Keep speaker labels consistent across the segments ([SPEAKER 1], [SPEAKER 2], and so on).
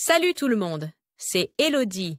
[SPEAKER 1] Salut tout le monde, c'est Elodie.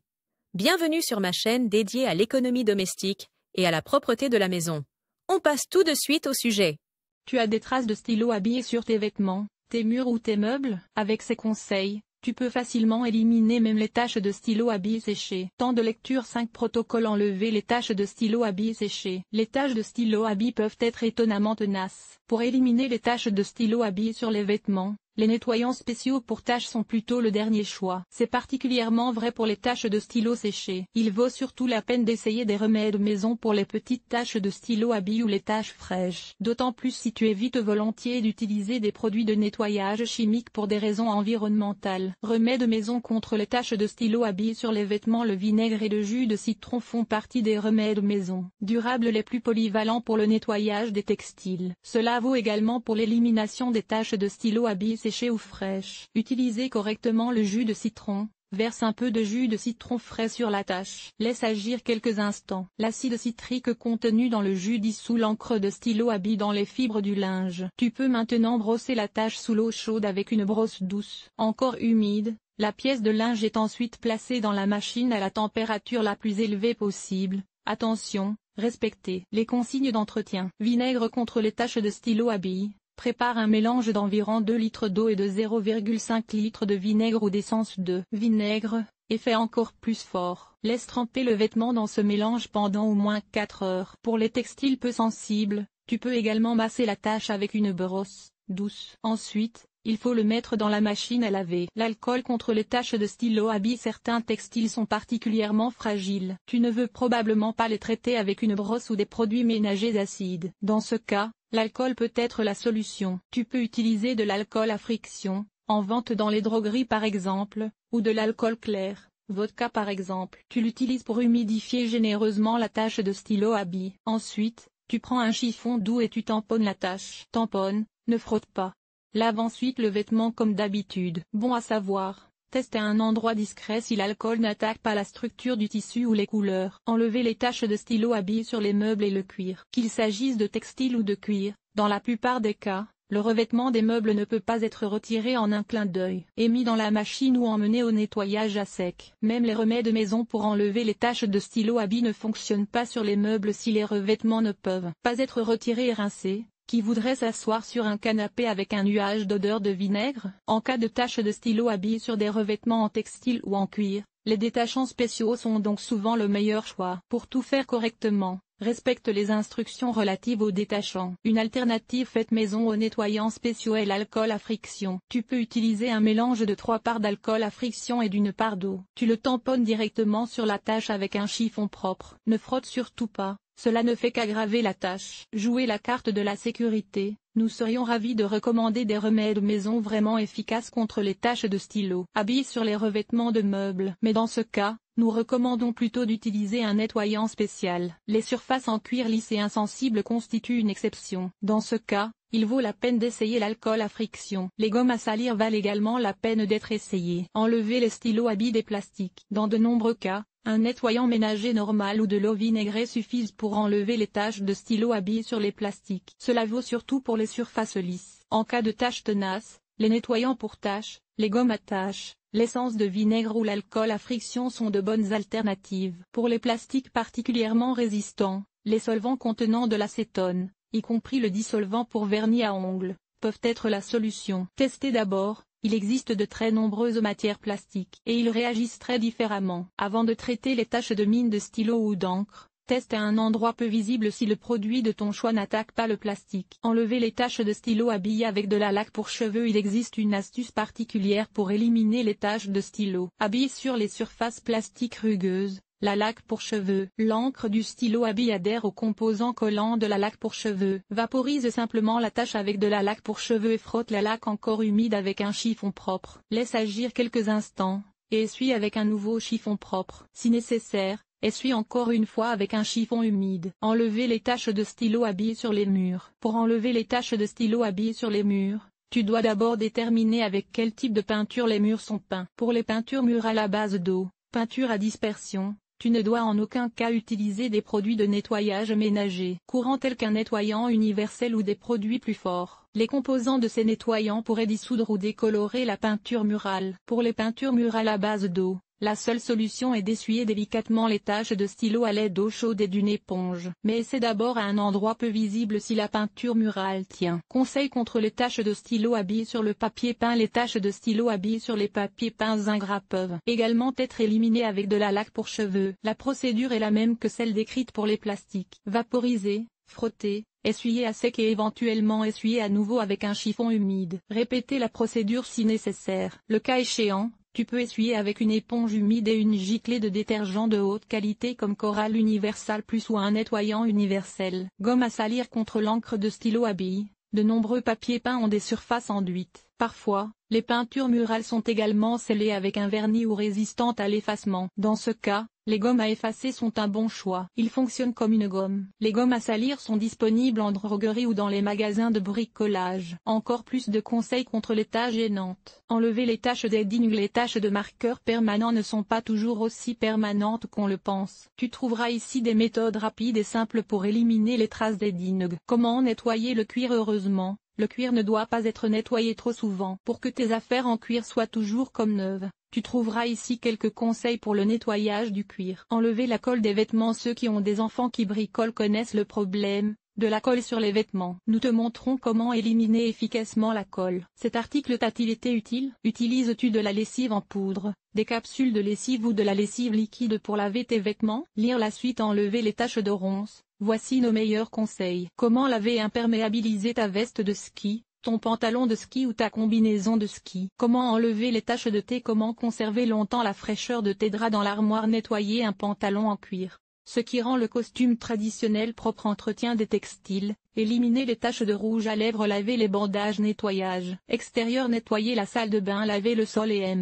[SPEAKER 1] Bienvenue sur ma chaîne dédiée à l'économie domestique et à la propreté de la maison. On passe tout de suite au sujet.
[SPEAKER 2] Tu as des traces de stylo habillés sur tes vêtements, tes murs ou tes meubles? Avec ces conseils, tu peux facilement éliminer même les taches de stylo habillés séchés. Temps de lecture 5 protocoles. Enlever les taches de stylo habillés séchés. Les taches de stylo habillés peuvent être étonnamment tenaces. Pour éliminer les taches de stylo habillés sur les vêtements, les nettoyants spéciaux pour taches sont plutôt le dernier choix. C'est particulièrement vrai pour les taches de stylo séchées. Il vaut surtout la peine d'essayer des remèdes maison pour les petites taches de stylo à billes ou les taches fraîches. D'autant plus si tu évites volontiers d'utiliser des produits de nettoyage chimiques pour des raisons environnementales. Remèdes maison contre les taches de stylo à billes sur les vêtements. Le vinaigre et le jus de citron font partie des remèdes maison durables les plus polyvalents pour le nettoyage des textiles. Cela vaut également pour l'élimination des taches de stylo à billes séchées ou fraîches. Utilisez correctement le jus de citron. Verse un peu de jus de citron frais sur la tache. Laisse agir quelques instants. L'acide citrique contenu dans le jus dissout l'encre de stylo à billes dans les fibres du linge. Tu peux maintenant brosser la tache sous l'eau chaude avec une brosse douce. Encore humide, la pièce de linge est ensuite placée dans la machine à la température la plus élevée possible. Attention, respectez les consignes d'entretien. Vinaigre contre les taches de stylo à billes. Prépare un mélange d'environ 2 litres d'eau et de 0,5 litres de vinaigre ou d'essence de vinaigre, effet encore plus fort. Laisse tremper le vêtement dans ce mélange pendant au moins 4 heures. Pour les textiles peu sensibles, tu peux également masser la tache avec une brosse douce. Ensuite, il faut le mettre dans la machine à laver. L'alcool contre les taches de stylo à billes. Certains textiles sont particulièrement fragiles. Tu ne veux probablement pas les traiter avec une brosse ou des produits ménagers acides. Dans ce cas, l'alcool peut être la solution. Tu peux utiliser de l'alcool à friction, en vente dans les drogueries par exemple, ou de l'alcool clair, vodka par exemple. Tu l'utilises pour humidifier généreusement la tache de stylo à billes. Ensuite, tu prends un chiffon doux et tu tamponnes la tache. Tamponne, ne frotte pas. Lave ensuite le vêtement comme d'habitude. Bon à savoir, teste à un endroit discret si l'alcool n'attaque pas la structure du tissu ou les couleurs. Enlevez les taches de stylo à billes sur les meubles et le cuir. Qu'il s'agisse de textile ou de cuir, dans la plupart des cas, le revêtement des meubles ne peut pas être retiré en un clin d'œil et mis dans la machine ou emmené au nettoyage à sec. Même les remèdes maison pour enlever les taches de stylo à billes ne fonctionnent pas sur les meubles si les revêtements ne peuvent pas être retirés et rincés. Qui voudrait s'asseoir sur un canapé avec un nuage d'odeur de vinaigre? En cas de taches de stylo à billes sur des revêtements en textile ou en cuir, les détachants spéciaux sont donc souvent le meilleur choix. Pour tout faire correctement, respecte les instructions relatives aux détachants. Une alternative faite maison aux nettoyants spéciaux est l'alcool à friction. Tu peux utiliser un mélange de 3 parts d'alcool à friction et d'1 part d'eau. Tu le tamponnes directement sur la tache avec un chiffon propre. Ne frotte surtout pas. Cela ne fait qu'aggraver la tâche. Jouez la carte de la sécurité. Nous serions ravis de recommander des remèdes maison vraiment efficaces contre les taches de stylo à billes sur les revêtements de meubles. Mais dans ce cas, nous recommandons plutôt d'utiliser un nettoyant spécial. Les surfaces en cuir lisse et insensible constituent une exception. Dans ce cas, il vaut la peine d'essayer l'alcool à friction. Les gommes à salir valent également la peine d'être essayées. Enlevez les stylos à billes des plastiques. Dans de nombreux cas, un nettoyant ménager normal ou de l'eau vinaigrée suffisent pour enlever les taches de stylo à billes sur les plastiques. Cela vaut surtout pour les surfaces lisses. En cas de taches tenaces, les nettoyants pour taches, les gommes à taches, l'essence de vinaigre ou l'alcool à friction sont de bonnes alternatives. Pour les plastiques particulièrement résistants, les solvants contenant de l'acétone, y compris le dissolvant pour vernis à ongles, peuvent être la solution. Testez d'abord. Il existe de très nombreuses matières plastiques et ils réagissent très différemment. Avant de traiter les taches de mine de stylo ou d'encre, teste à un endroit peu visible si le produit de ton choix n'attaque pas le plastique. Enlevez les taches de stylo à billes avec de la laque pour cheveux. Il existe une astuce particulière pour éliminer les taches de stylo à billes sur les surfaces plastiques rugueuses. La laque pour cheveux. L'encre du stylo à billes adhère aux composants collants de la laque pour cheveux. Vaporise simplement la tache avec de la laque pour cheveux et frotte la laque encore humide avec un chiffon propre. Laisse agir quelques instants, et essuie avec un nouveau chiffon propre. Si nécessaire, essuie encore une fois avec un chiffon humide. Enlevez les taches de stylo à billes sur les murs. Pour enlever les taches de stylo à billes sur les murs, tu dois d'abord déterminer avec quel type de peinture les murs sont peints. Pour les peintures murs à la base d'eau, peinture à dispersion, Tu ne dois en aucun cas utiliser des produits de nettoyage ménager courants tels qu'un nettoyant universel ou des produits plus forts. Les composants de ces nettoyants pourraient dissoudre ou décolorer la peinture murale. Pour les peintures murales à base d'eau, la seule solution est d'essuyer délicatement les taches de stylo à l'aide d'eau chaude et d'une éponge. Mais essaie d'abord à un endroit peu visible si la peinture murale tient. Conseil contre les taches de stylo à billes sur le papier peint. Les taches de stylo à billes sur les papiers peints ingrats peuvent également être éliminées avec de la laque pour cheveux. La procédure est la même que celle décrite pour les plastiques. Vaporiser, frotter, essuyer à sec et éventuellement essuyer à nouveau avec un chiffon humide. Répétez la procédure si nécessaire. Le cas échéant, tu peux essuyer avec une éponge humide et une giclée de détergent de haute qualité comme Coral Universal Plus ou un nettoyant universel. Gomme à salir contre l'encre de stylo à billes. De nombreux papiers peints ont des surfaces enduites. Parfois, les peintures murales sont également scellées avec un vernis ou résistantes à l'effacement. Dans ce cas, les gommes à effacer sont un bon choix. Ils fonctionnent comme une gomme. Les gommes à salir sont disponibles en droguerie ou dans les magasins de bricolage. Encore plus de conseils contre les taches gênantes. Enlever les taches d'edding. Les taches de marqueur permanent ne sont pas toujours aussi permanentes qu'on le pense. Tu trouveras ici des méthodes rapides et simples pour éliminer les traces d'edding. Comment nettoyer le cuir? Heureusement, le cuir ne doit pas être nettoyé trop souvent. Pour que tes affaires en cuir soient toujours comme neuves, tu trouveras ici quelques conseils pour le nettoyage du cuir. Enlever la colle des vêtements. Ceux qui ont des enfants qui bricolent connaissent le problème de la colle sur les vêtements. Nous te montrons comment éliminer efficacement la colle. Cet article t'a-t-il été utile? Utilises-tu de la lessive en poudre, des capsules de lessive ou de la lessive liquide pour laver tes vêtements? Lire la suite. Enlever les taches de ronces. Voici nos meilleurs conseils. Comment laver et imperméabiliser ta veste de ski, ton pantalon de ski ou ta combinaison de ski? Comment enlever les taches de thé? Comment conserver longtemps la fraîcheur de tes draps dans l'armoire? Nettoyer un pantalon en cuir. Ce qui rend le costume traditionnel propre. Entretien des textiles. Éliminer les taches de rouge à lèvres. Laver les bandages. Nettoyage extérieur. Nettoyer la salle de bain. Laver le sol et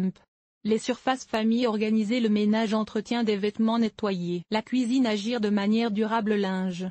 [SPEAKER 2] les surfaces. Famille. Organiser le ménage. Entretien des vêtements. Nettoyer la cuisine. Agir de manière durable. Linge.